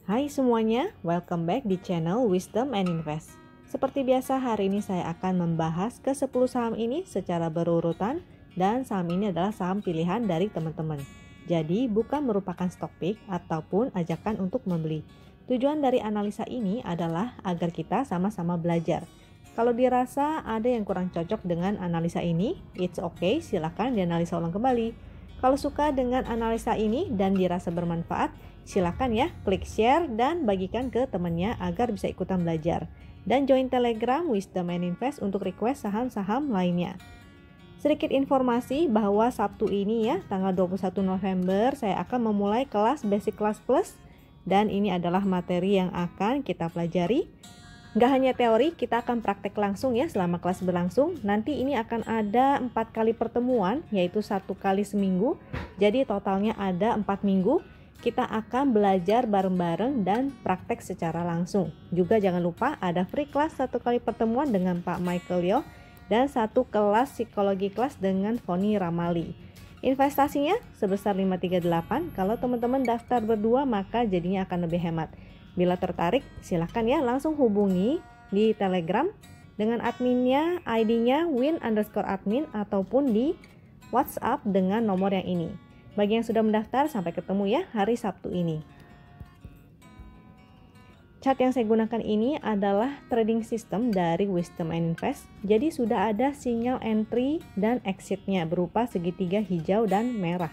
Hai semuanya, welcome back di channel Wisdom and Invest. Seperti biasa, hari ini saya akan membahas ke-10 saham ini secara berurutan, dan saham ini adalah saham pilihan dari teman-teman. Jadi bukan merupakan stock pick ataupun ajakan untuk membeli. Tujuan dari analisa ini adalah agar kita sama-sama belajar. Kalau dirasa ada yang kurang cocok dengan analisa ini, it's okay, silahkan dianalisa ulang kembali. Kalau suka dengan analisa ini dan dirasa bermanfaat, silakan ya klik share dan bagikan ke temannya agar bisa ikutan belajar. Dan join Telegram Wisdom and Invest untuk request saham-saham lainnya. Sedikit informasi bahwa Sabtu ini ya, tanggal 21 November saya akan memulai kelas Basic Class Plus, dan ini adalah materi yang akan kita pelajari. Nggak hanya teori, kita akan praktek langsung ya selama kelas berlangsung. Nanti ini akan ada 4 kali pertemuan, yaitu 1 kali seminggu. Jadi totalnya ada 4 minggu. Kita akan belajar bareng-bareng dan praktek secara langsung. Juga jangan lupa ada free class 1 kali pertemuan dengan Pak Michael Leo dan 1 kelas psikologi kelas dengan Foni Ramali. Investasinya sebesar 538. Kalau teman-teman daftar berdua maka jadinya akan lebih hemat. Bila tertarik, silahkan ya langsung hubungi di Telegram dengan adminnya, ID-nya win_admin ataupun di WhatsApp dengan nomor yang ini. Bagi yang sudah mendaftar, sampai ketemu ya hari Sabtu ini. Chart yang saya gunakan ini adalah trading system dari Wisdom and Invest. Jadi sudah ada sinyal entry dan exitnya berupa segitiga hijau dan merah.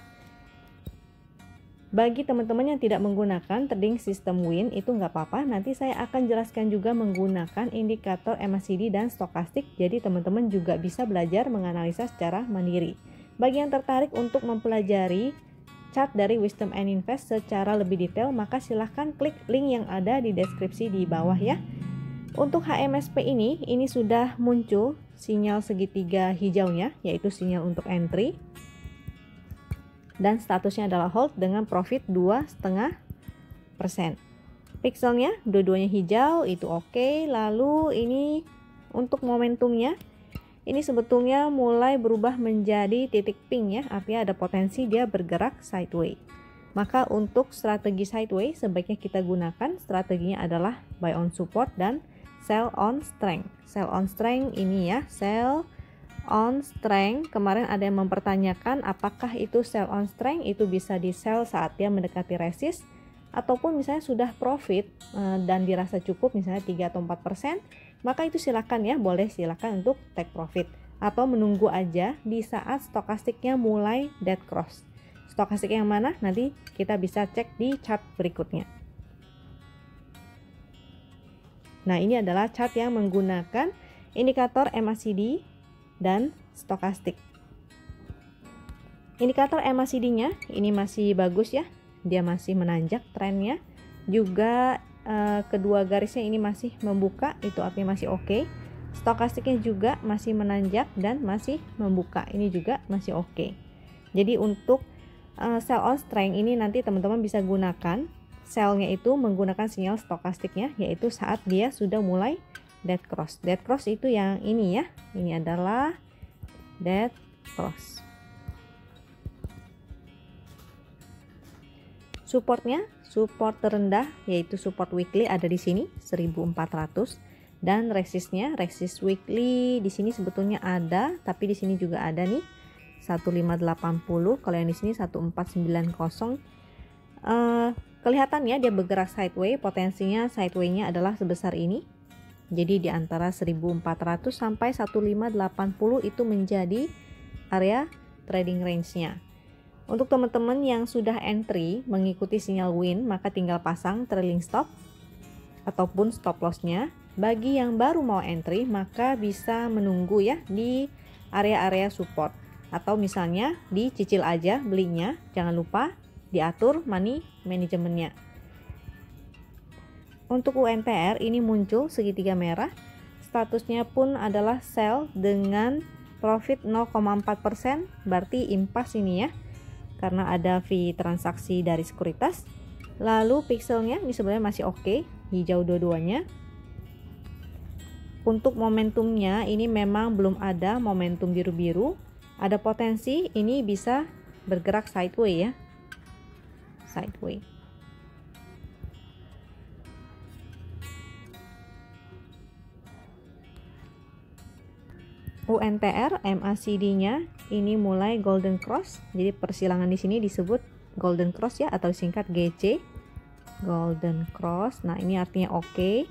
Bagi teman-teman yang tidak menggunakan trading system WIN itu nggak apa-apa, nanti saya akan jelaskan juga menggunakan indikator MACD dan stokastik, jadi teman-teman juga bisa belajar menganalisa secara mandiri. Bagi yang tertarik untuk mempelajari chart dari Wisdom and Invest secara lebih detail, maka silahkan klik link yang ada di deskripsi di bawah ya. Untuk HMSP ini sudah muncul sinyal segitiga hijaunya, yaitu sinyal untuk entry. Dan statusnya adalah hold dengan profit 2,5%. Pixelnya dua-duanya hijau, itu oke. Lalu ini untuk momentumnya, ini sebetulnya mulai berubah menjadi titik pink ya, artinya ada potensi dia bergerak sideways. Maka untuk strategi sideways sebaiknya kita gunakan strateginya adalah buy on support dan sell on strength. Sell on strength ini ya, sell on strength. Kemarin ada yang mempertanyakan apakah itu sell on strength itu bisa di sell saat dia mendekati resist, ataupun misalnya sudah profit dan dirasa cukup misalnya 3 atau 4%, maka itu silakan ya, boleh silakan untuk take profit atau menunggu aja di saat stokastiknya mulai dead cross. Stokastik yang mana nanti kita bisa cek di chart berikutnya. Nah, ini adalah chart yang menggunakan indikator MACD dan stokastik. Indikator MACD-nya ini masih bagus ya, dia masih menanjak trennya. Juga kedua garisnya ini masih membuka, itu artinya masih oke. Stokastiknya juga masih menanjak dan masih membuka, ini juga masih oke. Jadi untuk sell on strength ini nanti teman-teman bisa gunakan sell-nya itu menggunakan sinyal stokastiknya, yaitu saat dia sudah mulai dead cross. Dead cross itu yang ini ya. Ini adalah dead cross. Supportnya, support terendah yaitu support weekly ada di sini 1400, dan resistnya, resist weekly di sini sebetulnya ada, tapi di sini juga ada nih 1580. Kalau yang di sini 1490. Kelihatannya dia bergerak sideways, potensinya sideways-nya adalah sebesar ini. Jadi di antara 1400 sampai 1580 itu menjadi area trading range-nya. Untuk teman-teman yang sudah entry mengikuti sinyal win, maka tinggal pasang trailing stop ataupun stop loss-nya. Bagi yang baru mau entry, maka bisa menunggu ya di area-area support. Atau misalnya dicicil aja belinya, jangan lupa diatur money manajemennya. Untuk UNTR ini muncul segitiga merah, statusnya pun adalah sell dengan profit 0,4%, berarti impas ini ya, karena ada fee transaksi dari sekuritas. Lalu pixelnya ini sebenarnya masih oke, hijau dua-duanya. Untuk momentumnya ini memang belum ada momentum biru-biru, ada potensi ini bisa bergerak sideways ya, sideways. UNTR MACD-nya ini mulai golden cross. Jadi persilangan di sini disebut golden cross ya, atau singkat GC. Golden cross. Nah, ini artinya oke.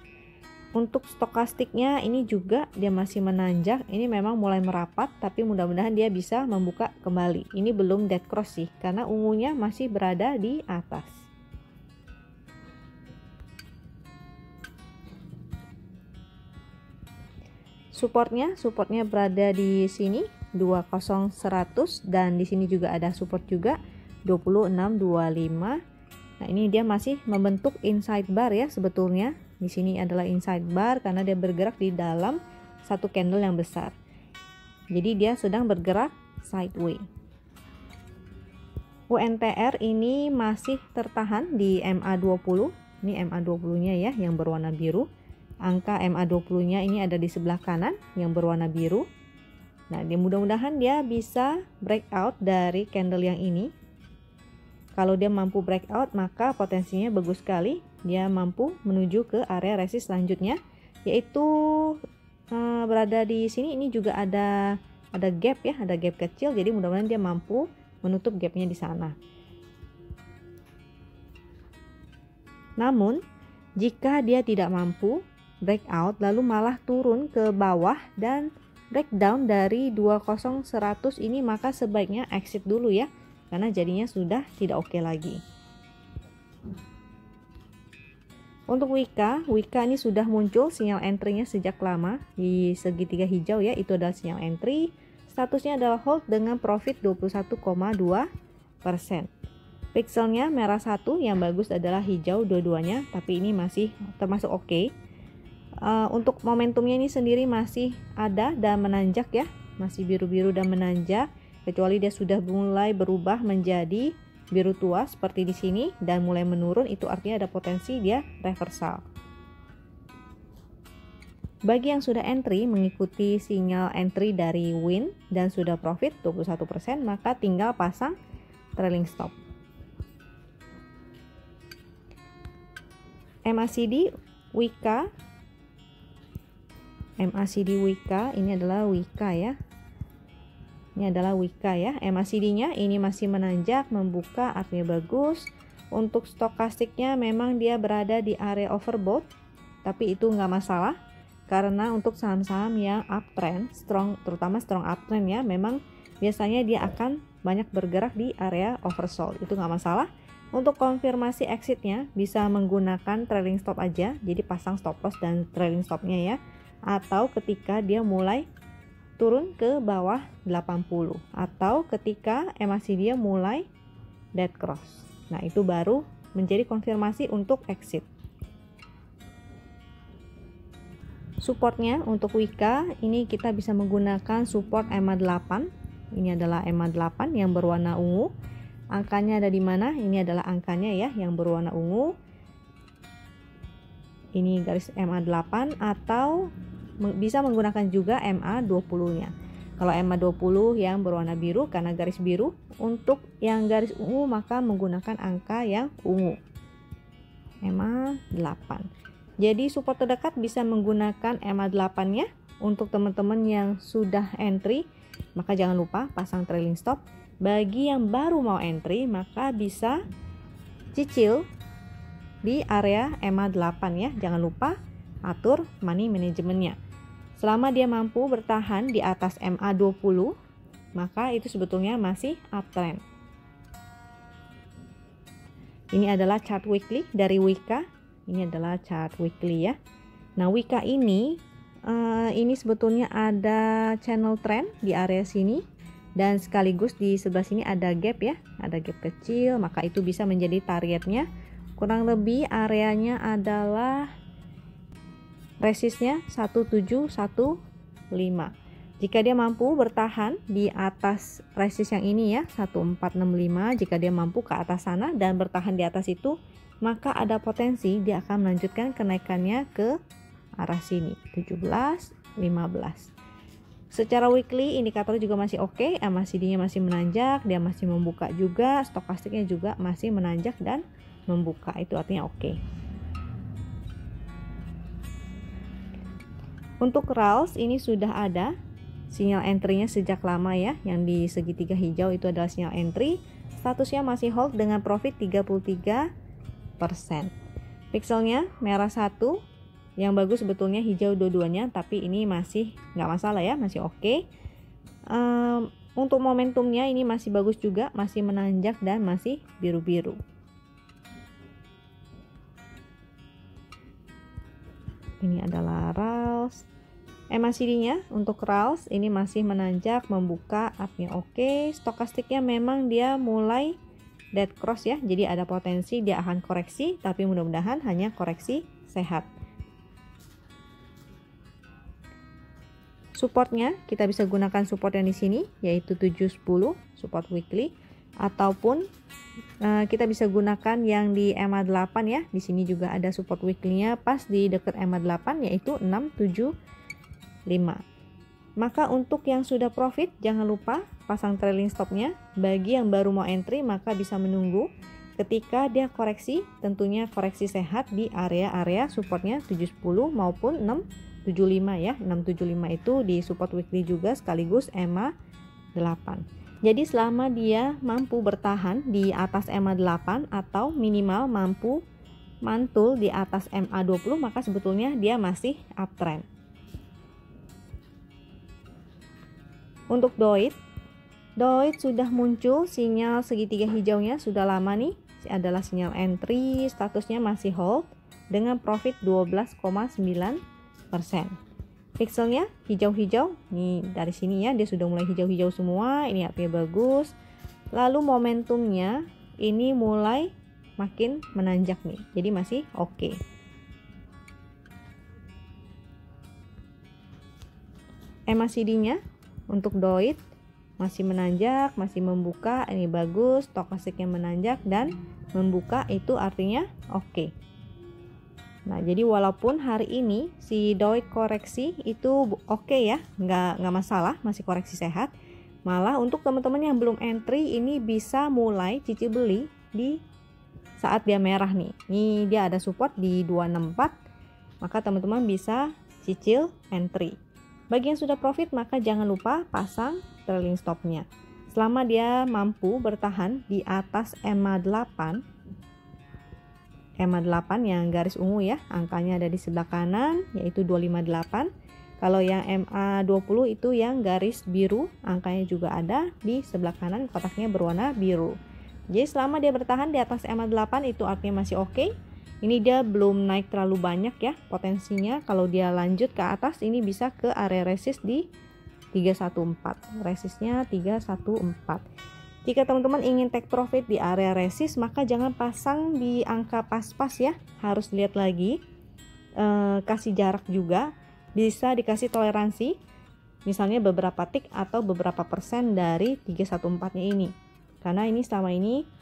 Untuk stokastiknya ini juga dia masih menanjak. Ini memang mulai merapat, tapi mudah-mudahan dia bisa membuka kembali. Ini belum dead cross sih, karena ungunya masih berada di atas. Supportnya berada di sini 20100, dan di sini juga ada support juga 2625. Nah, ini dia masih membentuk inside bar ya sebetulnya. Di sini adalah inside bar karena dia bergerak di dalam satu candle yang besar. Jadi dia sedang bergerak sideways. UNTR ini masih tertahan di MA20. Ini MA20-nya ya yang berwarna biru. Angka MA20-nya ini ada di sebelah kanan yang berwarna biru. Nah, mudah-mudahan dia bisa breakout dari candle yang ini. Kalau dia mampu breakout, maka potensinya bagus sekali. Dia mampu menuju ke area resist selanjutnya, yaitu berada di sini. Ini juga ada gap ya, ada gap kecil. Jadi mudah-mudahan dia mampu menutup gapnya di sana. Namun, jika dia tidak mampu breakout lalu malah turun ke bawah dan breakdown dari 20100 ini, maka sebaiknya exit dulu ya, karena jadinya sudah tidak oke lagi. Untuk Wika ini sudah muncul sinyal entry-nya sejak lama di segitiga hijau ya, itu adalah sinyal entry. Statusnya adalah hold dengan profit 21,2%. Pixelnya merah satu, yang bagus adalah hijau dua-duanya, tapi ini masih termasuk oke. Untuk momentumnya ini sendiri masih ada dan menanjak ya, masih biru-biru dan menanjak, kecuali dia sudah mulai berubah menjadi biru tua seperti di sini dan mulai menurun, itu artinya ada potensi dia reversal. Bagi yang sudah entry mengikuti sinyal entry dari Win dan sudah profit 21%, maka tinggal pasang trailing stop. MACD Wika ini adalah Wika ya. Ini adalah Wika ya. MACD-nya ini masih menanjak, membuka, artinya bagus. Untuk stokastiknya memang dia berada di area overbought, tapi itu nggak masalah karena untuk saham-saham yang uptrend, terutama strong uptrend ya, memang biasanya dia akan banyak bergerak di area oversold. Itu nggak masalah. Untuk konfirmasi exitnya bisa menggunakan trailing stop aja, jadi pasang stop loss dan trailing stopnya ya. Atau ketika dia mulai turun ke bawah 80, atau ketika MACD dia mulai dead cross. Nah, itu baru menjadi konfirmasi untuk exit. Supportnya untuk Wika ini kita bisa menggunakan support MA8. Ini adalah MA8 yang berwarna ungu. Angkanya ada di mana? Ini adalah angkanya ya yang berwarna ungu. Ini garis MA8, atau bisa menggunakan juga MA20-nya. Kalau MA20 yang berwarna biru karena garis biru, untuk yang garis ungu maka menggunakan angka yang ungu. MA8. Jadi support terdekat bisa menggunakan MA8-nya. Untuk teman-teman yang sudah entry, maka jangan lupa pasang trailing stop. Bagi yang baru mau entry, maka bisa cicil di area MA8 ya. Jangan lupa atur money manajemennya. Selama dia mampu bertahan di atas MA20, maka itu sebetulnya masih uptrend. Ini adalah chart weekly dari Wika. Ini adalah chart weekly ya. Nah, Wika ini sebetulnya ada channel trend di area sini, dan sekaligus di sebelah sini ada gap ya, ada gap kecil, maka itu bisa menjadi targetnya. Kurang lebih areanya adalah resistnya 1715. Jika dia mampu bertahan di atas resist yang ini ya, 1465, jika dia mampu ke atas sana dan bertahan di atas itu, maka ada potensi dia akan melanjutkan kenaikannya ke arah sini 17, 15. Secara weekly indikator juga masih oke, MACD-nya masih menanjak, dia masih membuka juga, stokastiknya juga masih menanjak dan membuka, itu artinya oke. Untuk RALS ini sudah ada sinyal entry-nya sejak lama ya, yang di segitiga hijau itu adalah sinyal entry. Statusnya masih hold dengan profit 33%. Pixelnya merah 1, yang bagus sebetulnya hijau dua-duanya, tapi ini masih nggak masalah ya, masih oke. Untuk momentumnya ini masih bagus juga, masih menanjak dan masih biru-biru. Ini adalah RALS. MACD-nya untuk RALS ini masih menanjak, membuka, artinya oke. Stokastiknya memang dia mulai dead cross ya, jadi ada potensi dia akan koreksi, tapi mudah-mudahan hanya koreksi sehat. Supportnya kita bisa gunakan support yang di sini, yaitu 710 support weekly, ataupun kita bisa gunakan yang di MA8 ya. Di sini juga ada support weekly-nya pas di dekat MA8, yaitu 675. Maka untuk yang sudah profit jangan lupa pasang trailing stopnya. Bagi yang baru mau entry maka bisa menunggu ketika dia koreksi, tentunya koreksi sehat di area-area supportnya 710 maupun 675 ya. 675 itu di support weekly juga sekaligus MA8. Jadi selama dia mampu bertahan di atas MA8 atau minimal mampu mantul di atas MA20, maka sebetulnya dia masih uptrend. Untuk DOIT sudah muncul sinyal segitiga hijaunya sudah lama nih, adalah sinyal entry, statusnya masih hold dengan profit 12,9%. Pixelnya hijau-hijau, nih dari sini ya dia sudah mulai hijau-hijau semua, ini artinya bagus. Lalu momentumnya ini mulai makin menanjak nih, jadi masih oke. MACD-nya untuk DOIT masih menanjak, masih membuka, ini bagus, stokastiknya menanjak dan membuka, itu artinya oke. Nah, jadi walaupun hari ini si DOIT koreksi itu oke ya, nggak masalah, masih koreksi sehat. Malah untuk teman-teman yang belum entry ini bisa mulai cicil beli di saat dia merah nih. Ini dia ada support di 264, maka teman-teman bisa cicil entry. Bagi yang sudah profit maka jangan lupa pasang trailing stopnya. Selama dia mampu bertahan di atas MA8 yang garis ungu ya, angkanya ada di sebelah kanan yaitu 258. Kalau yang MA20 itu yang garis biru, angkanya juga ada di sebelah kanan, kotaknya berwarna biru. Jadi selama dia bertahan di atas MA8 itu artinya masih oke. Ini dia belum naik terlalu banyak ya potensinya. Kalau dia lanjut ke atas ini bisa ke area resist di 314. Resistnya 314. Jika teman-teman ingin take profit di area resist maka jangan pasang di angka pas-pas ya. Harus lihat lagi, kasih jarak juga. Bisa dikasih toleransi. Misalnya beberapa tick atau beberapa persen dari 314-nya ini. Karena ini selama ini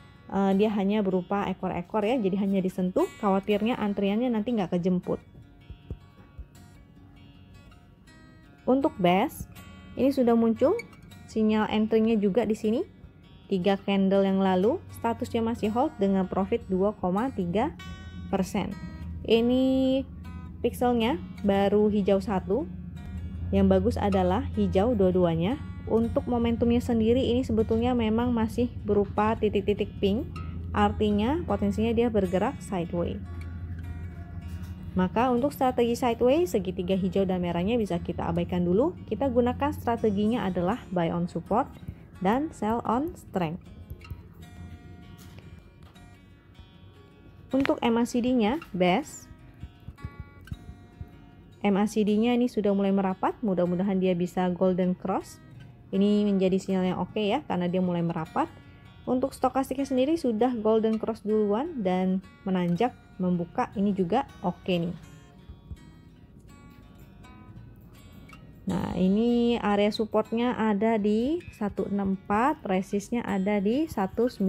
dia hanya berupa ekor-ekor ya, jadi hanya disentuh, khawatirnya antriannya nanti nggak kejemput. Untuk BAS ini sudah muncul sinyal entry-nya juga di sini 3 candle yang lalu, statusnya masih hold dengan profit 2,3%. Ini pixelnya baru hijau 1, yang bagus adalah hijau dua-duanya. Untuk momentumnya sendiri ini sebetulnya memang masih berupa titik-titik pink, artinya potensinya dia bergerak sideways. Maka untuk strategi sideways segitiga hijau dan merahnya bisa kita abaikan dulu. Kita gunakan strateginya adalah buy on support dan sell on strength. Untuk MACD-nya BAS, MACD-nya ini sudah mulai merapat, mudah-mudahan dia bisa golden cross. Ini menjadi sinyal yang oke ya, karena dia mulai merapat. Untuk stokastiknya sendiri sudah golden cross duluan dan menanjak, membuka, ini juga oke nih. Nah, ini area supportnya ada di 164, resistnya ada di 195.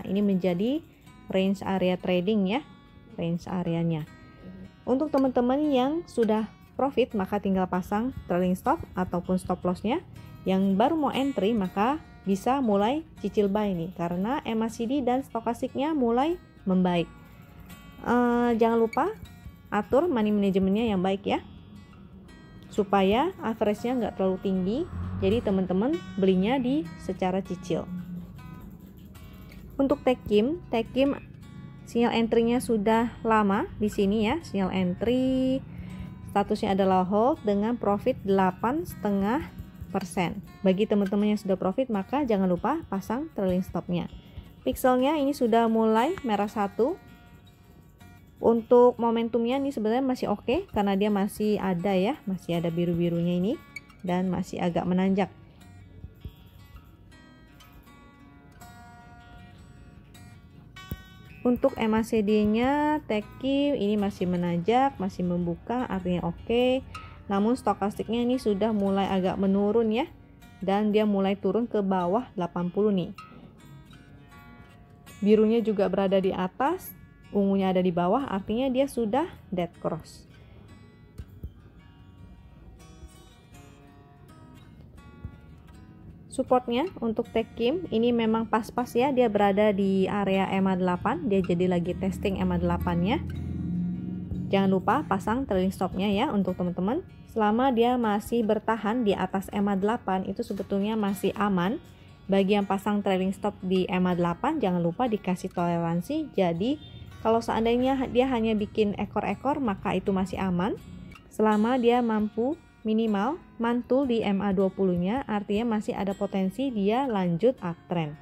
Ini menjadi range area trading ya, range areanya. Untuk teman-teman yang sudah profit maka tinggal pasang trailing stop ataupun stop lossnya. Yang baru mau entry maka bisa mulai cicil buy nih, karena MACD dan stokastiknya mulai membaik. Jangan lupa atur money manajemennya yang baik ya, supaya average-nya nggak terlalu tinggi. Jadi teman-teman belinya di secara cicil. Untuk Techkim sinyal entry-nya sudah lama di sini ya. Sinyal entry statusnya adalah hold dengan profit 8,5%. Bagi teman-teman yang sudah profit maka jangan lupa pasang trailing stop-nya. Pixelnya ini sudah mulai merah 1. Untuk momentumnya ini sebenarnya masih oke karena dia masih ada ya, masih ada biru-birunya ini dan masih agak menanjak. Untuk MACD-nya Techkim ini masih menanjak, masih membuka, artinya oke. Namun stokastiknya ini sudah mulai agak menurun ya, dan dia mulai turun ke bawah 80 nih. Birunya juga berada di atas, ungunya ada di bawah, artinya dia sudah dead cross. Supportnya untuk Techkim ini memang pas-pas ya, dia berada di area EMA 8, dia jadi lagi testing EMA 8 nya. Jangan lupa pasang trailing stopnya ya untuk teman-teman. Selama dia masih bertahan di atas EMA 8 itu sebetulnya masih aman. Bagi yang pasang trailing stop di EMA 8 jangan lupa dikasih toleransi. Jadi kalau seandainya dia hanya bikin ekor-ekor maka itu masih aman. Selama dia mampu minimal mantul di MA20 nya, artinya masih ada potensi dia lanjut uptrend.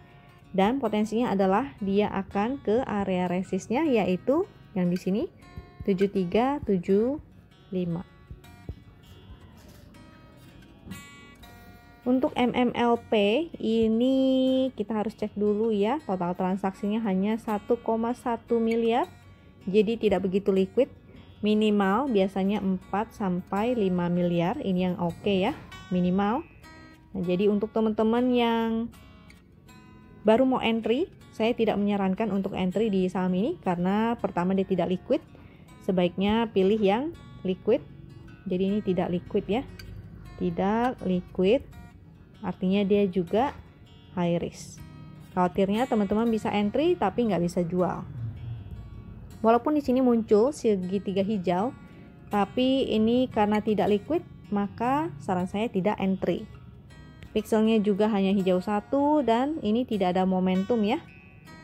Dan potensinya adalah dia akan ke area resistnya yaitu yang di sini 7375. Untuk MMLP ini kita harus cek dulu ya, total transaksinya hanya 1,1 miliar. Jadi tidak begitu liquid. Minimal biasanya 4 sampai 5 miliar, ini yang oke ya, minimal. Nah, jadi untuk teman-teman yang baru mau entry, saya tidak menyarankan untuk entry di saham ini karena pertama dia tidak liquid. Sebaiknya pilih yang liquid. Jadi ini tidak liquid ya, tidak liquid, artinya dia juga high risk. Khawatirnya teman-teman bisa entry tapi nggak bisa jual. Walaupun di sini muncul segitiga hijau, tapi ini karena tidak liquid, maka saran saya tidak entry. Pixelnya juga hanya hijau 1 dan ini tidak ada momentum ya.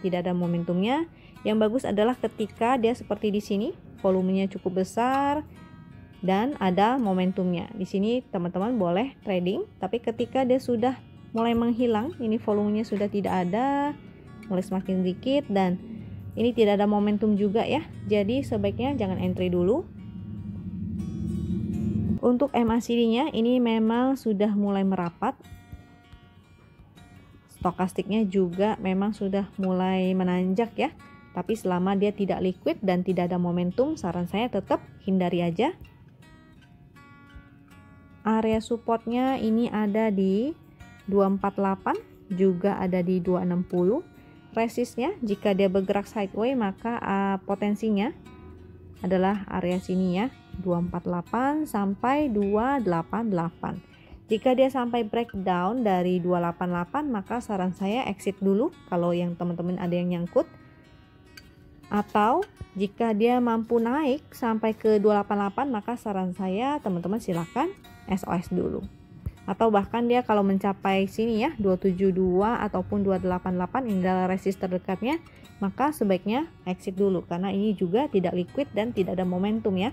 Tidak ada momentumnya. Yang bagus adalah ketika dia seperti di sini, volumenya cukup besar dan ada momentumnya. Di sini teman-teman boleh trading, tapi ketika dia sudah mulai menghilang, ini volumenya sudah tidak ada, mulai semakin sedikit dan ini tidak ada momentum juga ya, jadi sebaiknya jangan entry dulu. Untuk MACD-nya ini memang sudah mulai merapat. Stokastiknya juga memang sudah mulai menanjak ya. Tapi selama dia tidak liquid dan tidak ada momentum, saran saya tetap hindari aja. Area supportnya ini ada di 248, juga ada di 260. Resistnya jika dia bergerak sideways maka potensinya adalah area sini ya, 248 sampai 288. Jika dia sampai breakdown dari 288 maka saran saya exit dulu kalau yang teman-teman ada yang nyangkut. Atau jika dia mampu naik sampai ke 288 maka saran saya teman-teman silakan SOS dulu. Atau bahkan dia kalau mencapai sini ya 272 ataupun 288 ini adalah resist terdekatnya, maka sebaiknya exit dulu karena ini juga tidak liquid dan tidak ada momentum ya.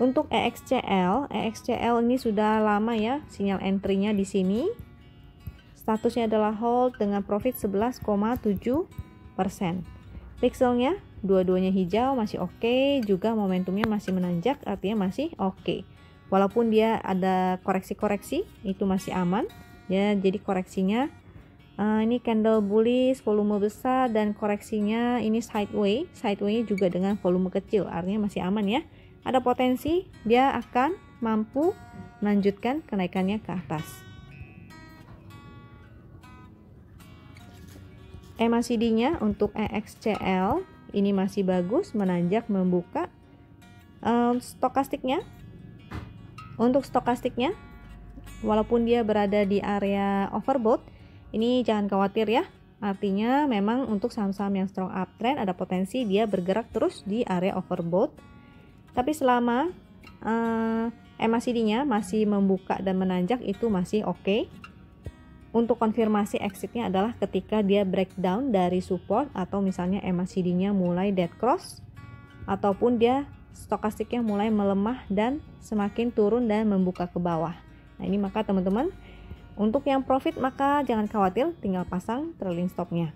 Untuk EXCL ini sudah lama ya sinyal entry-nya di sini. Statusnya adalah hold dengan profit 11,7%. Pixelnya dua-duanya hijau masih oke, juga momentumnya masih menanjak artinya masih oke. Walaupun dia ada koreksi-koreksi itu masih aman ya, jadi koreksinya ini candle bullish volume besar dan koreksinya ini sideways juga dengan volume kecil artinya masih aman ya. Ada potensi dia akan mampu melanjutkan kenaikannya ke atas. MACD-nya untuk EXCL ini masih bagus, menanjak membuka. Untuk stokastiknya walaupun dia berada di area overbought, ini jangan khawatir ya. Artinya memang untuk saham-saham yang strong uptrend ada potensi dia bergerak terus di area overbought. Tapi selama MACD-nya masih membuka dan menanjak itu masih oke. Untuk konfirmasi exitnya adalah ketika dia breakdown dari support atau misalnya MACD-nya mulai dead cross ataupun dia stokastiknya mulai melemah dan semakin turun dan membuka ke bawah. Nah ini maka teman-teman, untuk yang profit maka jangan khawatir, tinggal pasang trailing stopnya.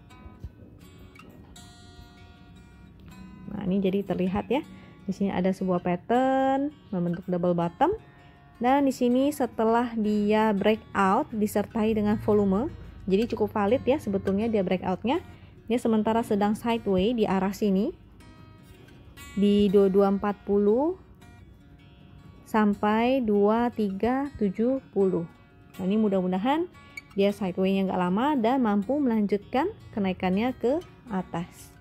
Nah ini jadi terlihat ya, di sini ada sebuah pattern membentuk double bottom. Dan di sini setelah dia breakout disertai dengan volume, jadi cukup valid ya sebetulnya dia breakoutnya. Dia sementara sedang sideways di arah sini di 2240 sampai 2370. Nah ini mudah-mudahan dia sideways-nya nggak lama dan mampu melanjutkan kenaikannya ke atas.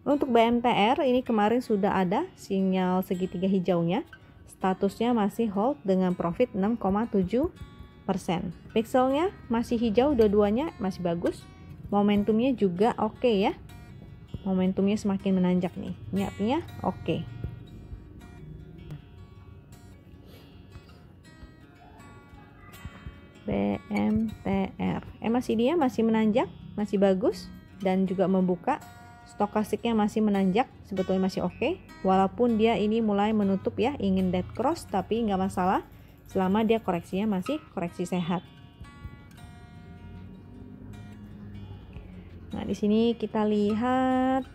Untuk BMTR ini kemarin sudah ada sinyal segitiga hijaunya, statusnya masih hold dengan profit 6,7%. Pixelnya masih hijau, dua-duanya masih bagus. Momentumnya juga oke ya. Momentumnya semakin menanjak nih. Ini artinya oke. BMTR. MACD-nya masih menanjak, masih bagus dan juga membuka. Stokastiknya masih menanjak, sebetulnya masih oke. Walaupun dia ini mulai menutup ya, ingin dead cross, tapi nggak masalah selama dia koreksinya masih koreksi sehat. Nah di sini kita lihat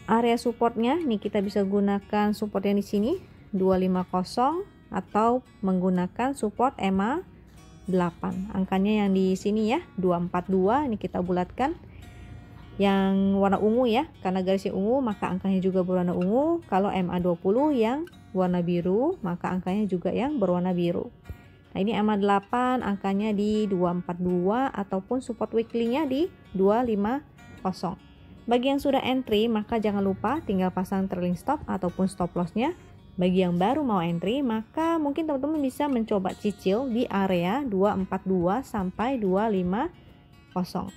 area supportnya. Nih kita bisa gunakan support yang di sini 250 atau menggunakan support EMA 8. Angkanya yang di sini ya 242. Ini kita bulatkan. Yang warna ungu ya, karena garisnya ungu maka angkanya juga berwarna ungu. Kalau MA20 yang warna biru maka angkanya juga yang berwarna biru. Nah ini MA8 angkanya di 242 ataupun support weekly-nya di 250. Bagi yang sudah entry maka jangan lupa tinggal pasang trailing stop ataupun stop loss-nya. Bagi yang baru mau entry maka mungkin teman-teman bisa mencoba cicil di area 242 sampai 250.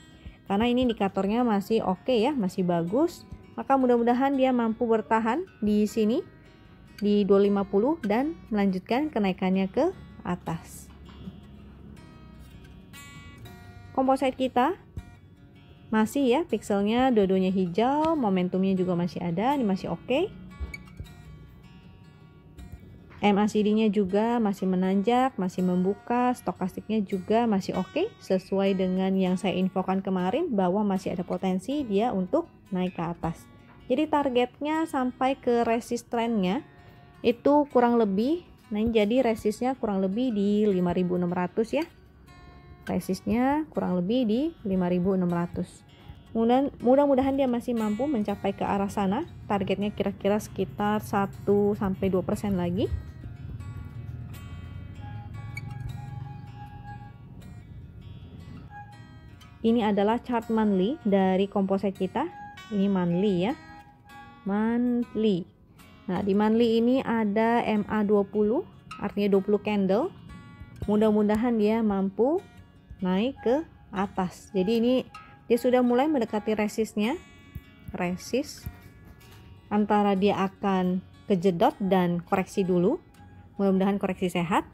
Karena ini indikatornya masih oke ya, masih bagus. Maka mudah-mudahan dia mampu bertahan di sini di 250 dan melanjutkan kenaikannya ke atas. Composite kita masih ya, pixelnya dua-duanya hijau, momentumnya juga masih ada, ini masih oke. MACD-nya juga masih menanjak, masih membuka, stokastiknya juga masih oke, sesuai dengan yang saya infokan kemarin bahwa masih ada potensi dia untuk naik ke atas. Jadi targetnya sampai ke resist trendnya itu kurang lebih, nah jadi resistnya kurang lebih di 5.600 ya. Resistnya kurang lebih di 5.600. Mudah-mudahan dia masih mampu mencapai ke arah sana. Targetnya kira-kira sekitar 1-2% lagi. Ini adalah chart monthly dari composite kita. Ini monthly ya. Monthly. Nah, di monthly ini ada MA20, artinya 20 candle. Mudah-mudahan dia mampu naik ke atas. Jadi ini dia sudah mulai mendekati resistnya. Resist. Antara dia akan kejedot dan koreksi dulu. Mudah-mudahan koreksi sehat.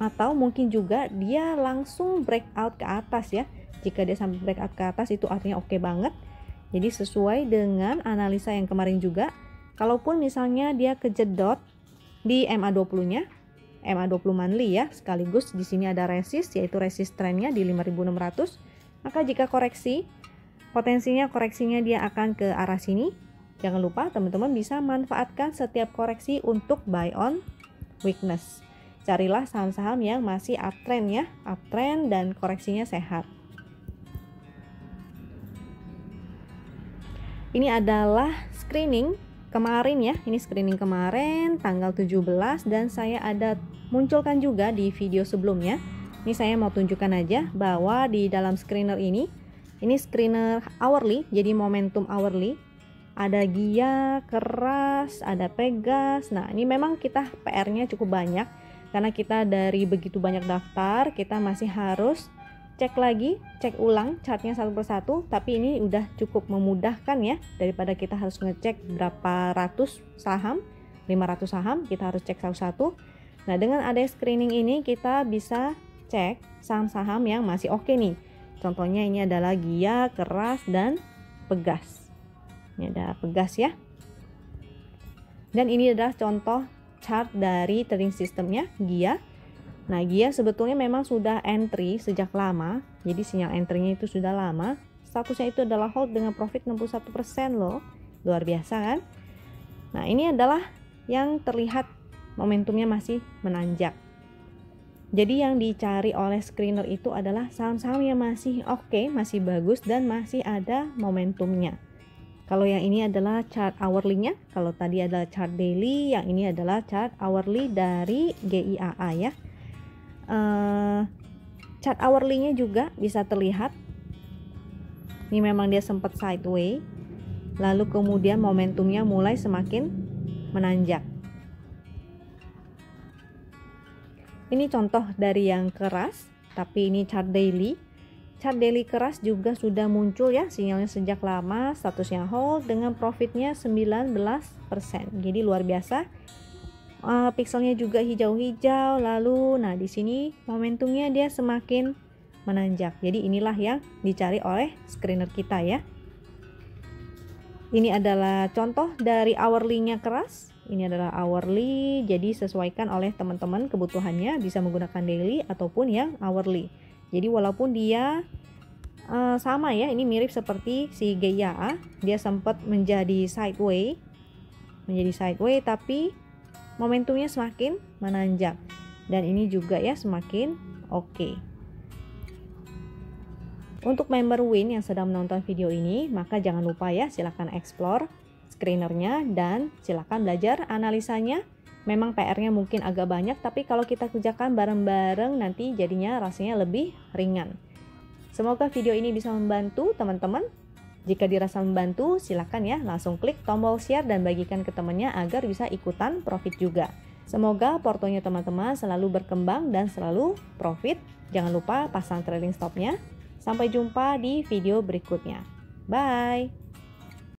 Atau mungkin juga dia langsung breakout ke atas ya. Jika dia sampai breakout ke atas itu artinya oke banget. Jadi sesuai dengan analisa yang kemarin juga, kalaupun misalnya dia kejedot di MA20-nya, MA20 monthly ya, sekaligus di sini ada resist yaitu resist trendnya di 5.600, maka jika koreksi, potensinya koreksinya dia akan ke arah sini. Jangan lupa teman-teman bisa manfaatkan setiap koreksi untuk buy on weakness. Carilah saham-saham yang masih uptrend ya, uptrend dan koreksinya sehat. Ini adalah screening kemarin ya, ini screening kemarin tanggal 17 dan saya ada munculkan juga di video sebelumnya. Ini saya mau tunjukkan aja bahwa di dalam screener ini screener hourly, jadi momentum hourly. Ada Gia, Keras, ada Pegas. Nah ini memang kita PR-nya cukup banyak karena kita dari begitu banyak daftar, kita masih harus cek lagi, cek ulang chartnya satu persatu, tapi ini udah cukup memudahkan ya, daripada kita harus ngecek berapa ratus saham, 500 saham, kita harus cek satu-satu. Nah, dengan ada screening ini kita bisa cek saham-saham yang masih oke nih. Contohnya ini adalah Gia, Keras, dan Pegas. Ini ada Pegas ya. Dan ini adalah contoh chart dari trading systemnya Gia. Nah, Gia sebetulnya memang sudah entry sejak lama. Jadi sinyal entry-nya itu sudah lama. Statusnya itu adalah hold dengan profit 61% loh. Luar biasa kan? Nah, ini adalah yang terlihat momentumnya masih menanjak. Jadi yang dicari oleh screener itu adalah saham-saham yang masih oke, masih bagus, dan masih ada momentumnya. Kalau yang ini adalah chart hourly-nya, kalau tadi adalah chart daily, yang ini adalah chart hourly dari GIAA ya. Chart hourly-nya juga bisa terlihat. Ini memang dia sempat sideways, lalu kemudian momentumnya mulai semakin menanjak. Ini contoh dari yang Keras, tapi ini chart daily. Chart daily Keras juga sudah muncul ya sinyalnya sejak lama, statusnya hold dengan profitnya 19%. Jadi luar biasa. Pixelnya juga hijau-hijau, lalu nah di sini momentumnya dia semakin menanjak. Jadi inilah yang dicari oleh screener kita ya. Ini adalah contoh dari hourly-nya Keras. Ini adalah hourly, jadi sesuaikan oleh teman-teman kebutuhannya, bisa menggunakan daily ataupun yang hourly. Jadi walaupun dia sama ya, ini mirip seperti si GIAA, dia sempat menjadi sideways, tapi momentumnya semakin menanjak, dan ini juga ya semakin oke. Untuk member Win yang sedang menonton video ini, maka jangan lupa ya, silahkan explore screenernya dan silahkan belajar analisanya. Memang PR-nya mungkin agak banyak, tapi kalau kita kerjakan bareng-bareng nanti jadinya rasanya lebih ringan. Semoga video ini bisa membantu teman-teman. Jika dirasa membantu, silakan ya langsung klik tombol share dan bagikan ke temannya agar bisa ikutan profit juga. Semoga portonya teman-teman selalu berkembang dan selalu profit. Jangan lupa pasang trailing stopnya. Sampai jumpa di video berikutnya. Bye!